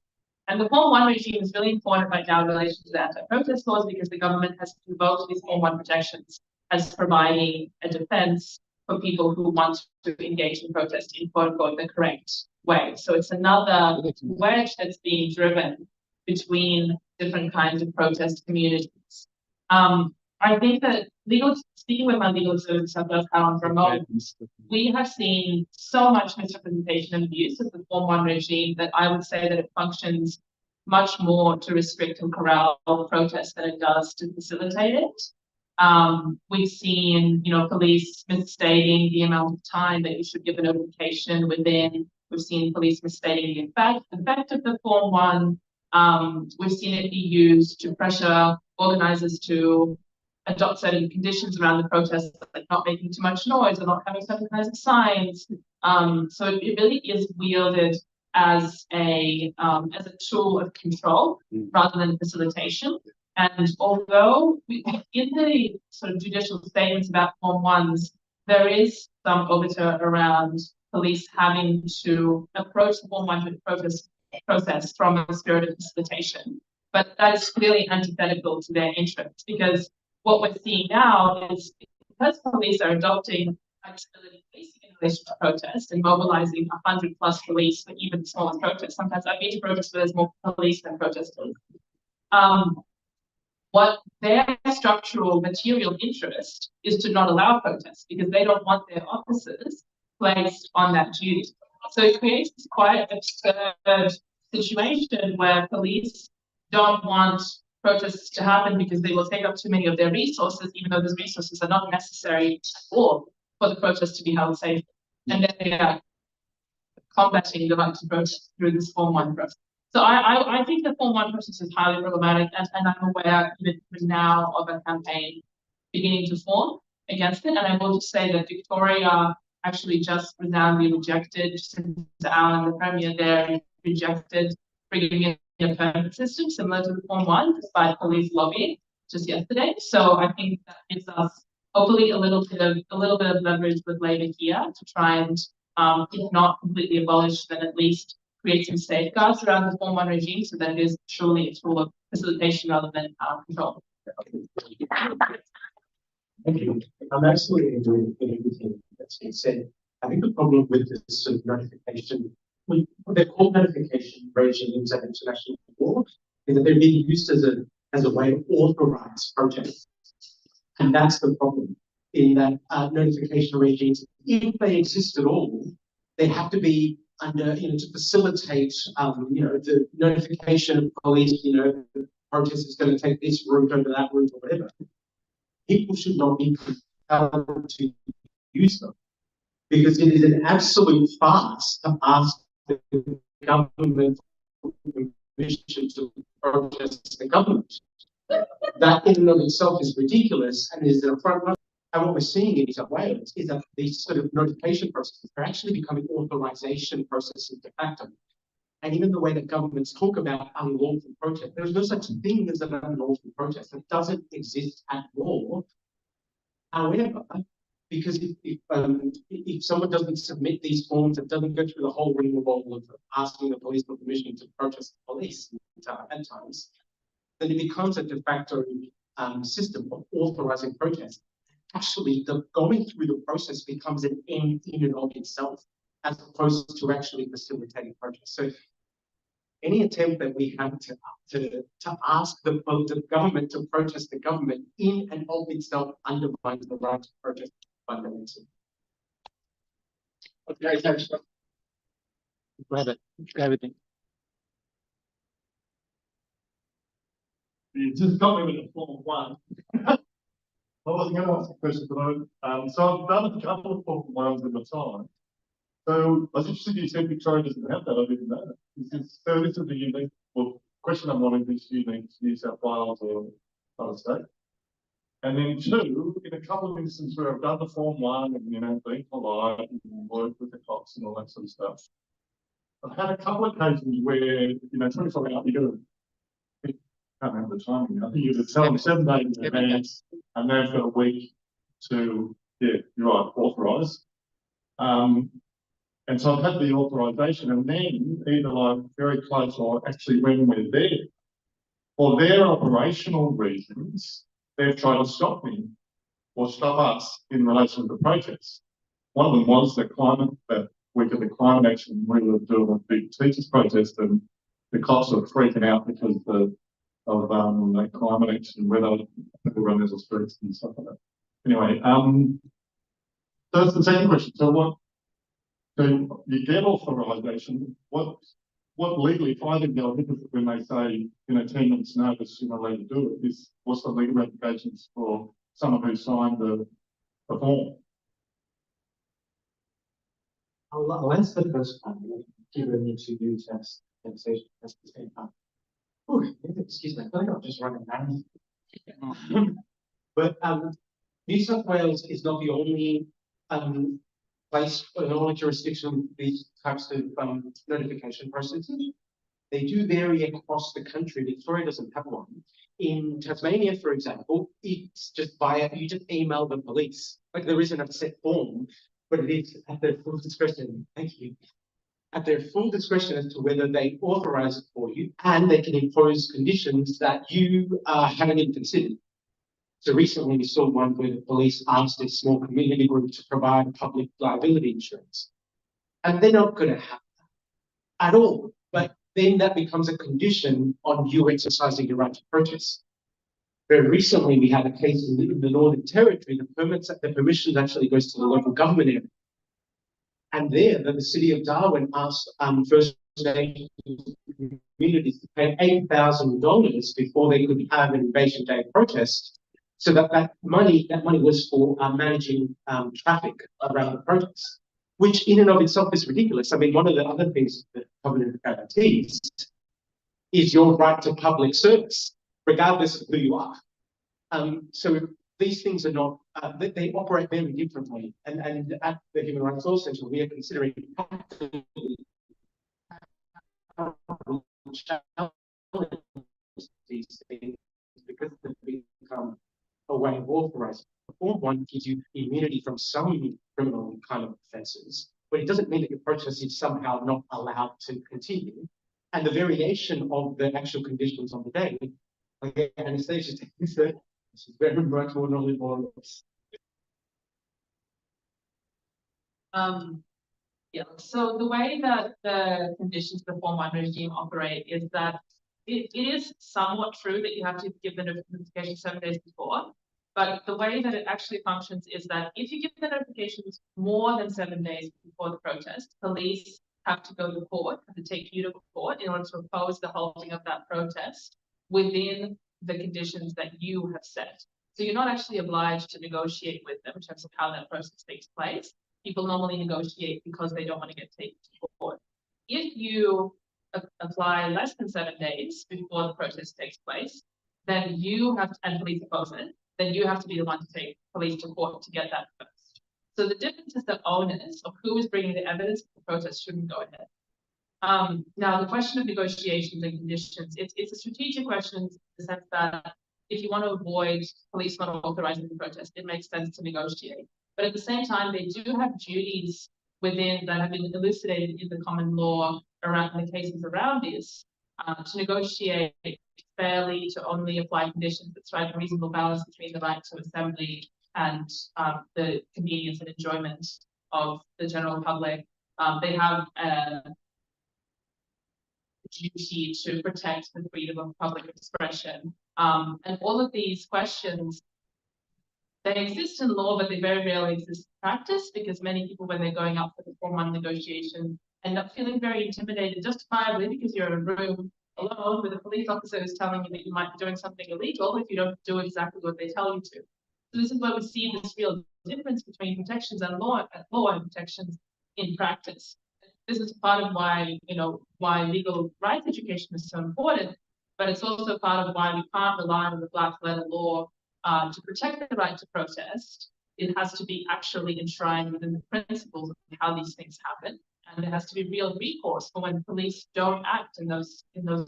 And the Form 1 regime is really important right now in relation to the anti-protest laws, because the government has invoked these Form 1 protections as providing a defence for people who want to engage in protest in quote unquote the correct way. So it's another wedge that's being driven between different kinds of protest communities. I think that speaking with my legal service South Carolina for a moment, we have seen so much misrepresentation and abuse of the Form 1 regime that I would say that it functions much more to restrict and corral protest than it does to facilitate it. We've seen, police misstating the amount of time that you should give a notification within. We've seen police misstating the effect of the Form 1. We've seen it be used to pressure organizers to adopt certain conditions around the protest, like not making too much noise or not having certain kinds of signs. So it really is wielded as a tool of control rather than facilitation. And although in the sort of judicial statements about Form 1s, there is some overture around police having to approach the Form 1 process from a spirit of facilitation. But that is clearly antithetical to their interests, because what we're seeing now is because police are adopting flexibility policing in relation to protest and mobilizing 100+ police for even the smallest protests. Sometimes I've been to protests where there's more police than protesters. What their structural material interest is to not allow protests because they don't want their officers placed on that duty. So it creates this quite absurd situation where police don't want protests to happen because they will take up too many of their resources, even though those resources are not necessary at all for the protest to be held safe. And then they are combating the right to protest through this Form 1 process. So I think the Form 1 process is highly problematic, and I'm aware even now of a campaign beginning to form against it. And I will just say that Victoria actually just resoundingly rejected, since Alan, the Premier there, rejected bringing in a permit system similar to the Form 1, despite police lobbying just yesterday. So I think that gives us hopefully a little bit of leverage with Labor here to try and, if not completely abolish, then at least create some safeguards around the Form 1 regime so that it is truly a tool of facilitation rather than control. Thank you. I'm absolutely agreeing with everything that's been said. I think the problem with this sort of notification, they're called notification regimes at international law, is that they're being used as a way to authorize protests. And that's the problem, in that notification regimes, if they exist at all, they have to be under, to facilitate, the notification of police, the protest is going to take this route over that route or whatever. People should not be compelled to use them, because it is an absolute farce to ask the government permission to protest the government. That in and of itself is ridiculous and is an affront. And what we're seeing in New South Wales is that these sort of notification processes are actually becoming authorization processes de facto. And even the way that governments talk about unlawful protest, there's no such thing as an unlawful protest. It doesn't exist at law. However, because if someone doesn't submit these forms and doesn't go through the whole rigmarole of asking the police for permission to protest the police at times, then it becomes a de facto system of authorizing protest. Actually, going through the process becomes an end in and of itself, as opposed to actually facilitating protest. So any attempt that we have to ask the government to protest the government in and of itself undermines the right to protest fundamentally. Okay, thanks. Everything. You just got me with the Form 1. I wasn't going to ask a question, but so I've done a couple of Form 1s in my time. So I was interested you said Victoria doesn't have that. I didn't know. So this is the unique, question I'm wanting this unique to New South Wales or other state. And then 2, in a couple of instances where I've done the Form 1 and, been polite and worked with the cops and all that sort of stuff, I've had a couple of occasions where, 24 hours ago, I can't remember the timing. I think you could tell them 7 days in advance, and they've got a week to, you're right, authorise. And so I've had the authorisation, and then either like very close or actually when we're there, for their operational reasons, they've tried to stop me or stop us in relation to the protest. one of them was that week of the climate action. We were doing a big teachers protest, and the cops were freaking out because of that climate action, whether people run into the streets and stuff like that. Anyway, so that's the second question. So you get authorization. What legally, if I didn't go with it when they say in a 10 minutes notice you're not allowed to do it, what's the legal ramifications for someone who signed the form? I'll answer the first part, given you to use as sensation at the same time. Ooh, excuse me, I feel like I'm just running around. But New South Wales is not the only place or the only jurisdiction with these types of notification processes. They do vary across the country. Victoria doesn't have one. In Tasmania, for example, it's just you just email the police. Like there isn't a set form, but it is at their full discretion. Thank you. At their full discretion as to whether they authorize it for you, and they can impose conditions that you haven't even considered. So recently we saw one where the police asked a small community group to provide public liability insurance. And they're not going to have that at all. But then that becomes a condition on you exercising your right to protest. Very recently we had a case in the Northern Territory. The permission actually goes to the local government area. And there, the city of Darwin asked First Nations communities to pay $8,000 before they could have an Invasion Day protest. So that money was for managing traffic around the protest, which in and of itself is ridiculous. I mean, one of the other things that the covenant guarantees is your right to public service, regardless of who you are. So these things are not, they operate very differently. And at the Human Rights Law Centre, we are considering these things because they become a way of authorizing. The Form 1 gives you immunity from some criminal kind of offences, but it doesn't mean that your protest is somehow not allowed to continue. And the variation of the actual conditions on the day, like Anastasia said, this is very much more knowledgeable. Yeah, so the way that the conditions of the Form 1 regime operate is that it is somewhat true that you have to give the notification 7 days before, but the way that it actually functions is that if you give the notifications more than 7 days before the protest, police have to go to court, have to take you to court in order to oppose the holding of that protest within the conditions that you have set. So you're not actually obliged to negotiate with them in terms of how that process takes place. People normally negotiate because they don't want to get taken to court. If you apply less than 7 days before the protest takes place, then you have to, and police oppose it, then you have to be the one to take police to court to get that first. So the difference is the onus of who is bringing the evidence that the protest shouldn't go ahead. Now, the question of negotiations and conditions, it's a strategic question in the sense that if you want to avoid police not authorizing the protest, it makes sense to negotiate. But at the same time, they do have duties within that have been elucidated in the common law around the cases around this to negotiate fairly, to only apply conditions that strike a reasonable balance between the right to assembly and the convenience and enjoyment of the general public. They have a duty to protect the freedom of public expression. And all of these questions, they exist in law, but they very rarely exist in practice because many people, when they're going up for the Form 1 negotiation, end up feeling very intimidated, justifiably, because you're in a room alone with a police officer who's telling you that you might be doing something illegal if you don't do exactly what they tell you to. So this is where we see this real difference between protections and law and protections in practice. This is part of why, why legal rights education is so important, but it's also part of why we can't rely on the black letter law to protect the right to protest. It has to be actually enshrined within the principles of how these things happen. And there has to be real recourse for when police don't act in those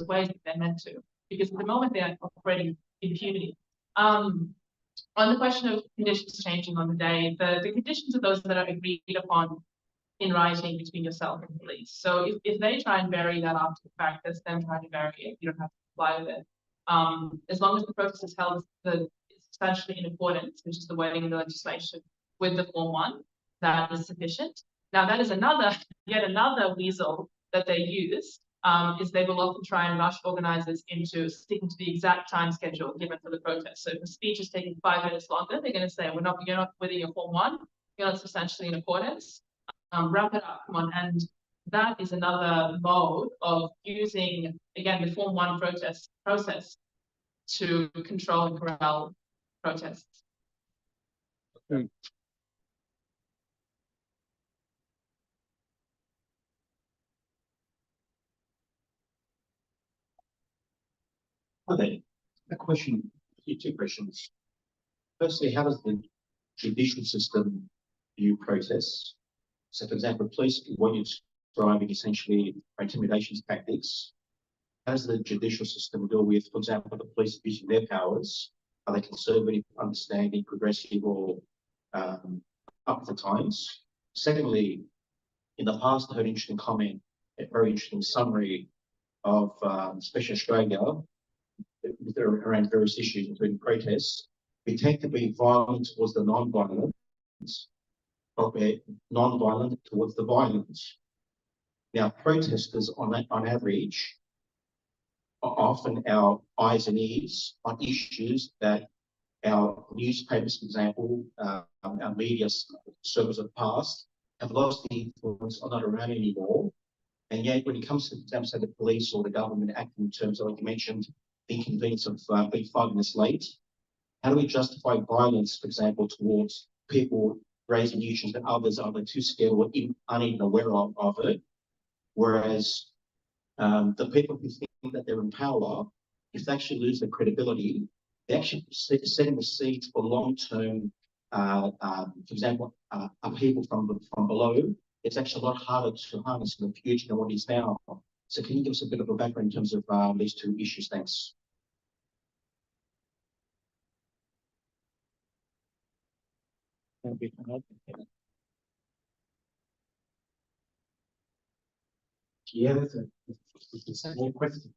ways that they're meant to, because at the moment they are operating impunity. On the question of conditions changing on the day, the conditions are those that are agreed upon in writing between yourself and police. So if they try and vary that after the fact, that's them trying to vary it. You don't have to comply with it. As long as the protest is held substantially in accordance, which is the wording in the legislation, with the Form 1, that is sufficient. Now, that is yet another weasel that they use, is they will often try and rush organizers into sticking to the exact time schedule given for the protest. So if a speech is taking 5 minutes longer, they're going to say, you're not within your Form 1, you're not substantially in accordance, wrap it up, come on. And that is another mode of using, again, the Form 1 protest process to control and corral protests. Okay, two questions. Firstly, how does the judicial system view protests? So, for example, police, what you're describing essentially are intimidation tactics. How does the judicial system deal with, for example, the police abusing their powers? Are they conservative, understanding, progressive, or up for times? Secondly, in the past, I heard an interesting comment, a very interesting summary of especially Australia, around various issues, including protests. We tend to be violent towards the non-violent, but we're non-violent towards the violent. Now, protesters, on average, are often our eyes and ears on issues that our newspapers, for example, our media servers of the past, have lost the influence, are not around anymore. And yet, when it comes to, for example, say the police or the government acting in terms of, like you mentioned, the inconvenience of being 5 minutes late, how do we justify violence, for example, towards people raising issues that others are too scared or aren't even aware of it? Whereas the people who think that they're in power, if they actually lose their credibility, they actually setting the seeds for long-term, for example, upheaval from below. It's actually a lot harder to harness in the future than what it is now. So can you give us a bit of a background in terms of these two issues? Thanks. Yeah, that's a small question.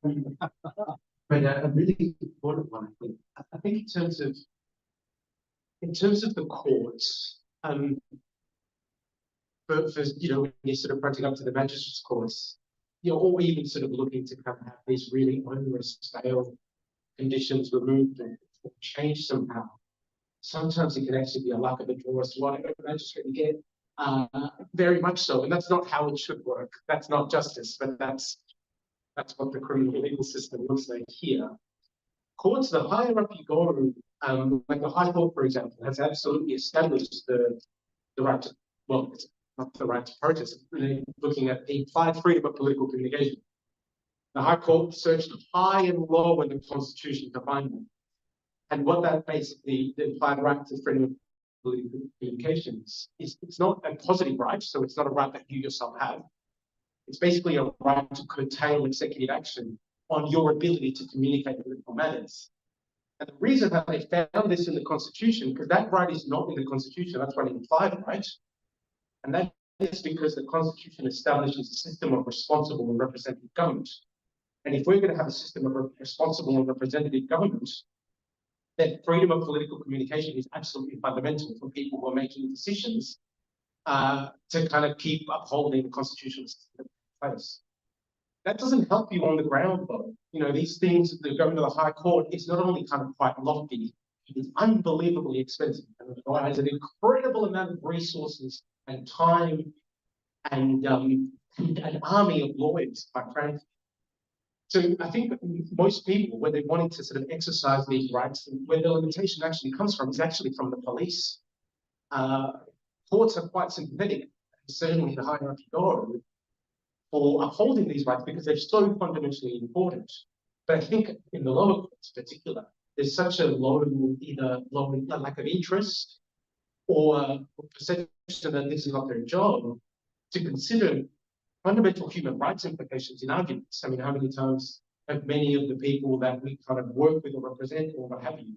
But a really important one, I think. I think in terms of the courts, for when you're sort of fronting up to the magistrates' courts, or even sort of looking to kind of have these really onerous bail conditions removed or changed somehow. Sometimes it can actually be a luck of the draw as to what a magistrate can get. Very much so, and that's not how it should work. That's not justice, but that's what the criminal legal system looks like here. Courts, the higher up you go, like the High Court, for example, has absolutely established the right to, well, it's not the right to protest, really looking at the implied freedom of political communication. The High Court searched high and low in the Constitution to find them. And what that basically, the implied right to freedom of political communications, it's not a positive right, so it's not a right that you yourself have. It's basically a right to curtail executive action on your ability to communicate political matters. And the reason that they found this in the Constitution, because that right is not in the Constitution, that's what implied right. And that is because the Constitution establishes a system of responsible and representative government. And if we're going to have a system of responsible and representative government, then freedom of political communication is absolutely fundamental for people who are making decisions to kind of keep upholding the constitutional system in place. That doesn't help you on the ground, though. These things that go into the High Court, it's not only kind of quite lofty, it's unbelievably expensive and it requires an incredible amount of resources and time and an army of lawyers, quite frankly. So I think that most people, when they're wanting to sort of exercise these rights, where the limitation actually comes from is actually from the police. Courts are quite sympathetic, certainly the higher up you go, for upholding these rights because they're so fundamentally important. But I think in the lower courts in particular, there's such a either lack of interest or perception that this is not their job to consider fundamental human rights implications in arguments. I mean, how many times have many of the people that we kind of work with or represent or what have you,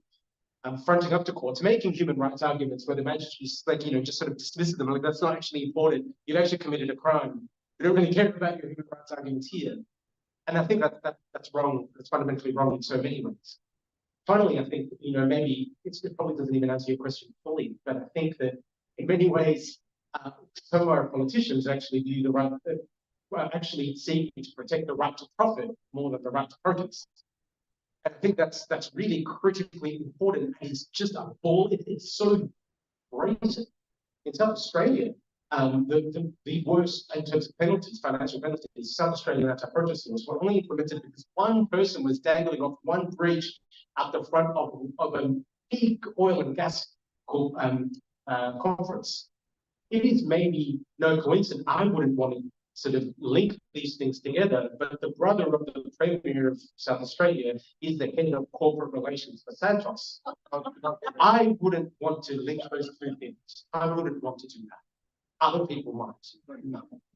fronting up to courts, making human rights arguments where the magistrates, just sort of dismiss them, like that's not actually important. You've actually committed a crime. We don't really care about your human rights arguments here. And I think that's wrong. It's fundamentally wrong in so many ways. Finally, I think, maybe it probably doesn't even answer your question fully, but I think that in many ways, some of our politicians actually do the right, actually seek to protect the right to profit more than the right to protest. And I think that's really critically important. And it's just a ball. It's so brazen. In South Australia, the worst in terms of penalties, financial penalties, South Australian anti-protest laws were only implemented because one person was dangling off one bridge at the front of a big oil and gas conference. It is maybe no coincidence. I wouldn't want to sort of link these things together, but the brother of the Premier of South Australia is the head of corporate relations for Santos. I wouldn't want to link those two things. I wouldn't want to do that. Other people might.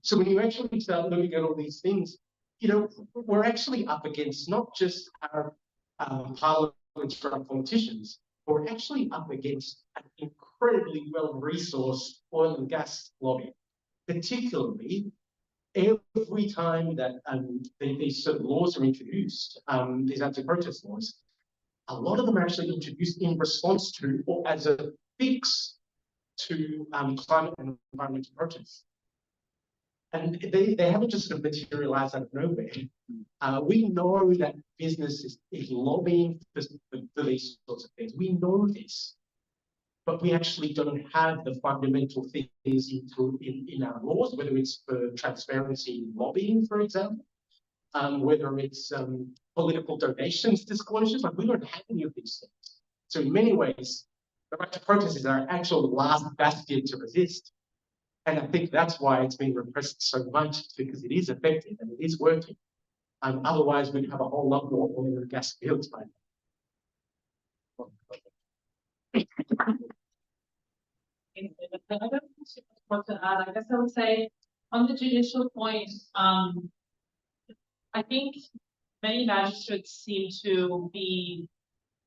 So when you actually start looking at all these things, you know, we're actually up against not just our parliamentary politicians, but we're actually up against an incredibly well-resourced oil and gas lobby, particularly every time that these sort of laws are introduced, these anti-protest laws, a lot of them are actually introduced in response to or as a fix to climate and environmental protests. And they haven't just sort of materialized out of nowhere. We know that business is lobbying for these sorts of things. We know this. But we actually don't have the fundamental things in our laws, whether it's for transparency in lobbying, for example, whether it's political donations disclosures, like we don't have any of these things. So in many ways, the right to protest is our actual last bastion to resist. And I think that's why it's being repressed so much, because it is effective and it is working. Otherwise, we'd have a whole lot more oil and gas fields by now. I don't want to add. I guess I would say on the judicial point, I think many magistrates seem to be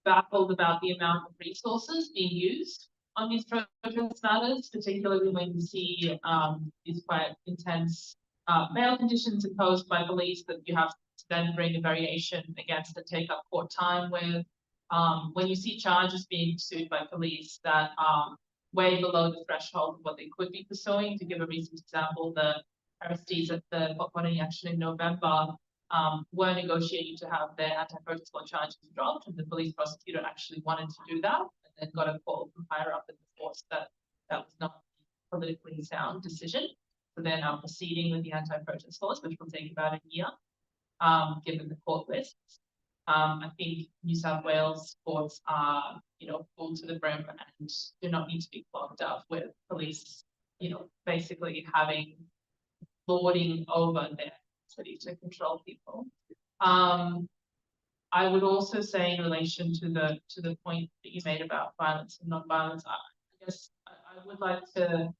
baffled about the amount of resources being used on these protest matters, particularly when you see these quite intense bail conditions imposed by police that you have to then bring a variation against and take up court time with. When you see charges being pursued by police that way below the threshold of what they could be pursuing. To give a recent example, the arrestees at the Popwani action in November were negotiating to have their anti-protest law charges dropped, and the police prosecutor actually wanted to do that, and then got a call from higher up in the force that that was not a politically sound decision. So they're now proceeding with the anti-protest laws, which will take about a year, given the court lists. I think New South Wales courts are, full to the brim and do not need to be clogged up with police, basically having lording over their capacity to control people. I would also say in relation to the point that you made about violence and non-violence, I guess I would like to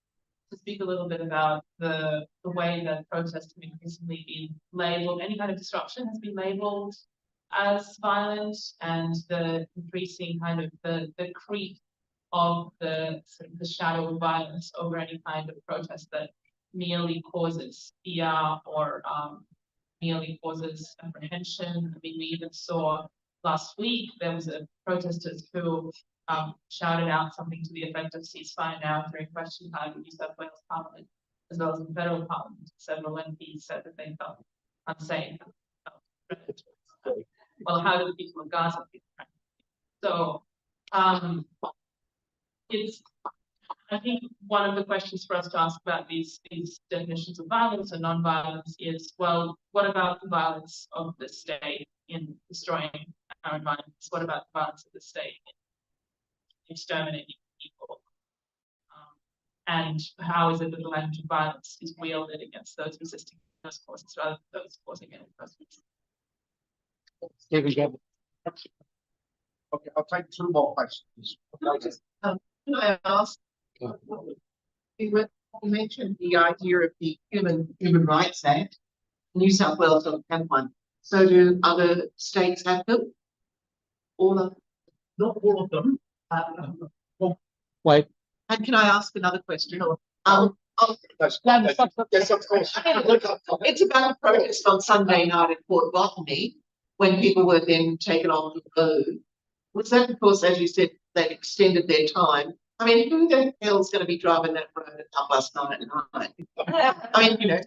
speak a little bit about the way that protests have increasingly been labelled. Any kind of disruption has been labelled as violent, and the increasing kind of the creep of the sort of the shadow of violence over any kind of protest that merely causes fear or merely causes apprehension. I mean, we even saw last week there was a protesters who shouted out something to the effect of ceasefire now during question time in New South Wales Parliament, as well as in federal Parliament. Several MPs said that they felt unsafe. Well, how do the people of Gaza feel? So it's, I think one of the questions for us to ask about these definitions of violence and non-violence is, well, what about the violence of the state in destroying our environments? What about the violence of the state in exterminating people? And how is it that the language of violence is wielded against those resisting those causes rather than those causing it in the first place? Okay, I'll take two more questions. Can I ask? You mentioned the idea of the Human Rights Act. New South Wales doesn't have one. So do other states have them? All of them? Not all of them. Wait. And can I ask another question? Yes, of course. It's about a protest on Sunday night at Port Botany when people were then taken off the road. Was that because, as you said, they'd extended their time I mean, who the hell's going to be driving that road at 9:30 at night? I mean, you know,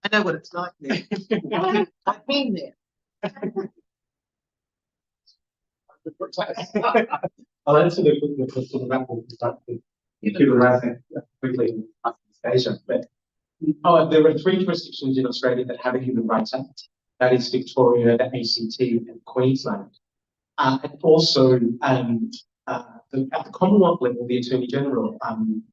I know what it's like there. I've been there. I'll answer the question about the human rights quickly, Anastasia. But there are 3 jurisdictions in Australia that have a Human Rights Act. That is Victoria, the ACT, and Queensland. And also, at the Commonwealth level, the Attorney General,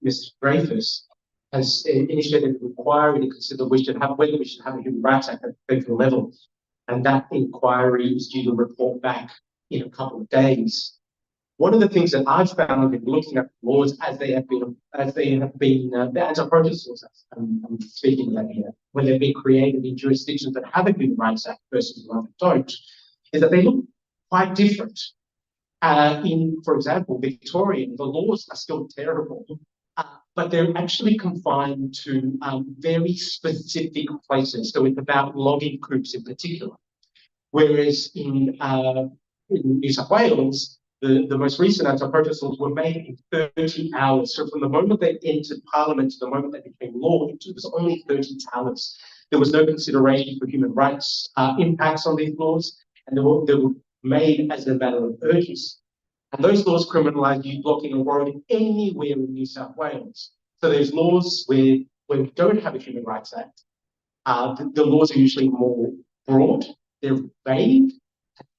Mr. Dreyfus, has initiated an inquiry to consider whether we should have a Human Rights Act at the federal level. And that inquiry is due to report back in a couple of days. One of the things that I've found in looking at laws as they have been the anti-protest laws, I'm speaking about here, when they've been created in jurisdictions that have a Human Rights Act versus one that don't, is that they look quite different. For example, Victoria, the laws are still terrible, but they're actually confined to very specific places. So it's about logging groups in particular. Whereas in New South Wales, the most recent anti-protest laws were made in 30 hours. So from the moment they entered Parliament to the moment they became law, it was only 30 hours. There was no consideration for human rights impacts on these laws, and they were made as a matter of urgency. And those laws criminalise you blocking a road anywhere in New South Wales. So there's laws where we don't have a Human Rights Act. The laws are usually more broad, they're vague,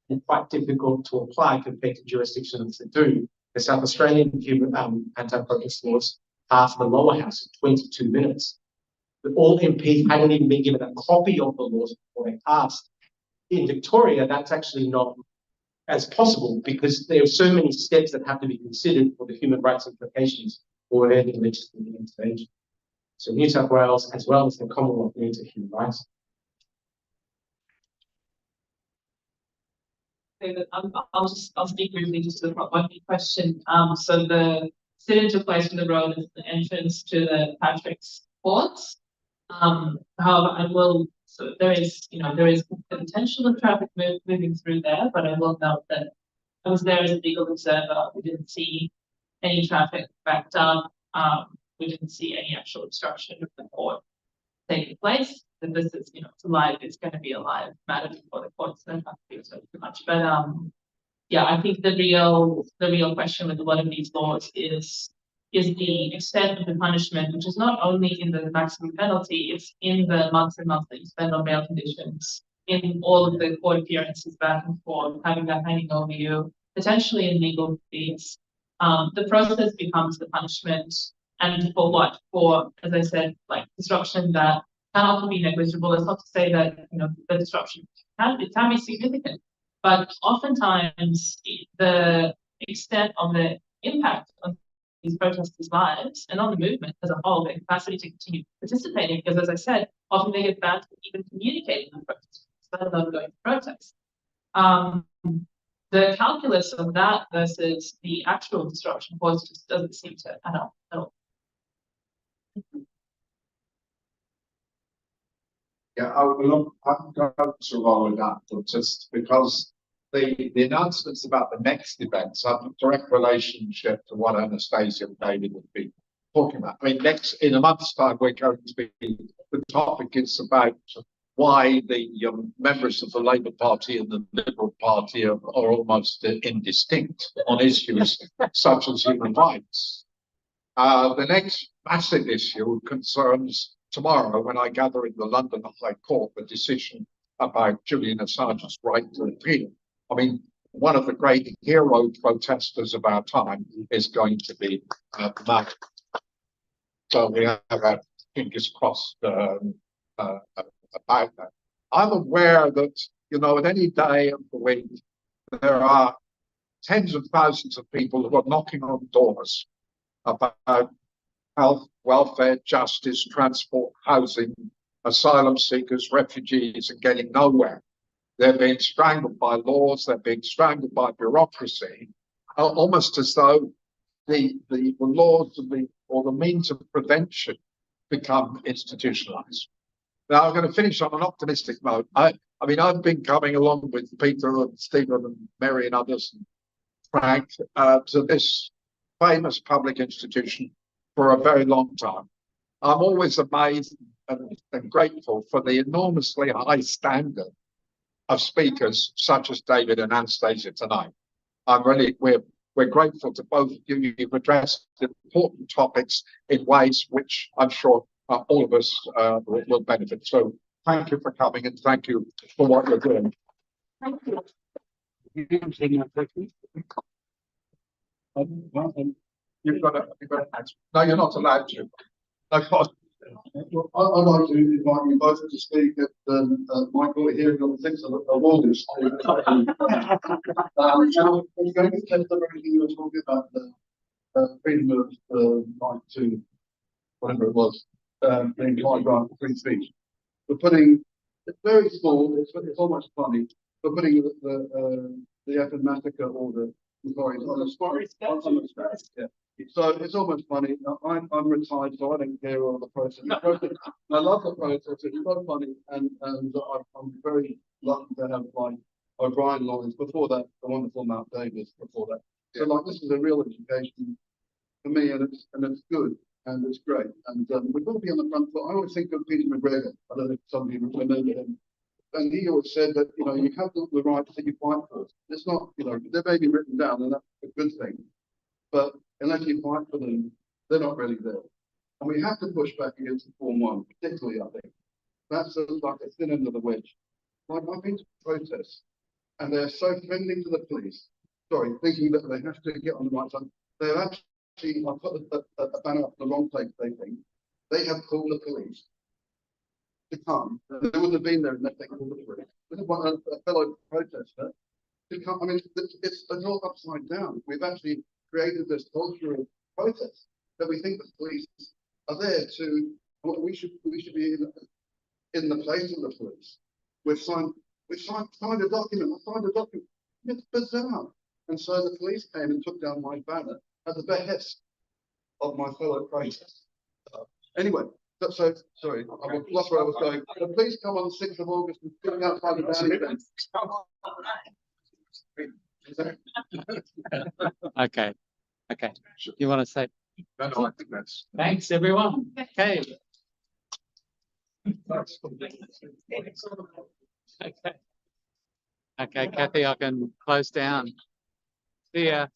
and quite difficult to apply compared to jurisdictions that do. The South Australian anti-protest laws passed the lower house in 22 minutes. But all MPs hadn't even been given a copy of the laws before they passed. In Victoria, that's actually not as possible because there are so many steps that have to be considered for the human rights implications for any legislative intervention. So New South Wales, as well as the Commonwealth, needs a human rights. I'll speak briefly just to the one question. So the sit-into place for the road is the entrance to the Patrick's Courts. However, so there is the potential of traffic moving through there, but I will note that I was there as a legal observer. We didn't see any traffic backed up. We didn't see any actual obstruction of the court taking place. And this is, it's going to be a live matter before the courts, so I don't have to do so too much. But yeah, I think the real question with a lot of these laws is the extent of the punishment, which is not only in the maximum penalty, it's in the months and months that you spend on bail conditions, in all of the court appearances back and forth, having that hanging over you, potentially in legal fees. The process becomes the punishment, and for what? For, as I said, like disruption that can often be negligible. It's not to say that the disruption can be significant, but oftentimes the extent of the impact on these protesters' lives and on the movement as a whole, their capacity to continue participating, because as I said, often they get banned from even communicating on protests, let alone going to protest. The calculus of that versus the actual disruption caused just doesn't seem to add up at all. Yeah, I'm going to roll it up, but just because the announcements about the next events have a direct relationship to what Anastasia and David have been talking about. I mean, in a month's time, we're going to be, the topic is about why the members of the Labour Party and the Liberal Party are almost indistinct on issues such as human rights. The next massive issue concerns tomorrow, when I gather in the London High Court, the decision about Julian Assange's right to appeal. I mean, one of the great hero protesters of our time is going to be Malcolm. So we have our fingers crossed about that. I'm aware that, at any day of the week, there are tens of thousands of people who are knocking on doors about health, welfare, justice, transport, housing, asylum seekers, refugees, and getting nowhere. They're being strangled by laws, they're being strangled by bureaucracy, almost as though the laws or the means of prevention become institutionalized. Now, I'm going to finish on an optimistic note. I mean, I've been coming along with Peter and Stephen and Mary and others, and Frank, to this famous public institution for a very long time. I'm always amazed and grateful for the enormously high standard of speakers such as David and Anastasia tonight. We're grateful to both of you. You've addressed important topics in ways which I'm sure all of us will benefit. So thank you for coming and thank you for what you're doing. Thank you. You've got to answer. No, you're not allowed to. No, God. Well, I'd like to invite you both to speak at my court hearing on the 6th of August. I was going to test everything you were talking about, the freedom of right to whatever it was, the implied right to free speech. We're putting, it's very small, it's almost funny, we're putting the Effen massacre order on the spot. Yeah. So it's almost funny. I'm retired, so I don't care all the process. I love the process. It's so funny, and I'm very lucky to have like O'Brien lawyers before that, the wonderful Mount Davis before that. So like this is a real education for me, and it's good and it's great. And we've got to be on the front foot. I always think of Peter McGregor. I don't know if some of you remember him. And he always said that, you know, you have the rights that you fight for. It's not, you know, they may be written down, and that's a good thing. But unless you fight for them, they're not really there. And we have to push back against the Form 1, particularly, I think. That's like a thin end of the wedge. Like, I've been to protests, and they're so friendly to the police. Sorry, thinking that they have to get on the right side. They're actually, I put a banner up the wrong place, they think. They have called the police to come. They wouldn't have been there unless they called the police. This is one a fellow protester to come. I mean, it's all upside down. We've actually created this culture of protest that we think the police are there to. We should be in the place of the police. We've signed a document. It's bizarre. And so the police came and took down my banner at the behest of my fellow protesters. Anyway. So sorry, I lost where I was going. So please come on the 6th of August and sit outside the band. Okay. Okay. You want to say? No, I think that's. Thanks, everyone. Okay. Okay. Okay, Kathy, I can close down. See ya.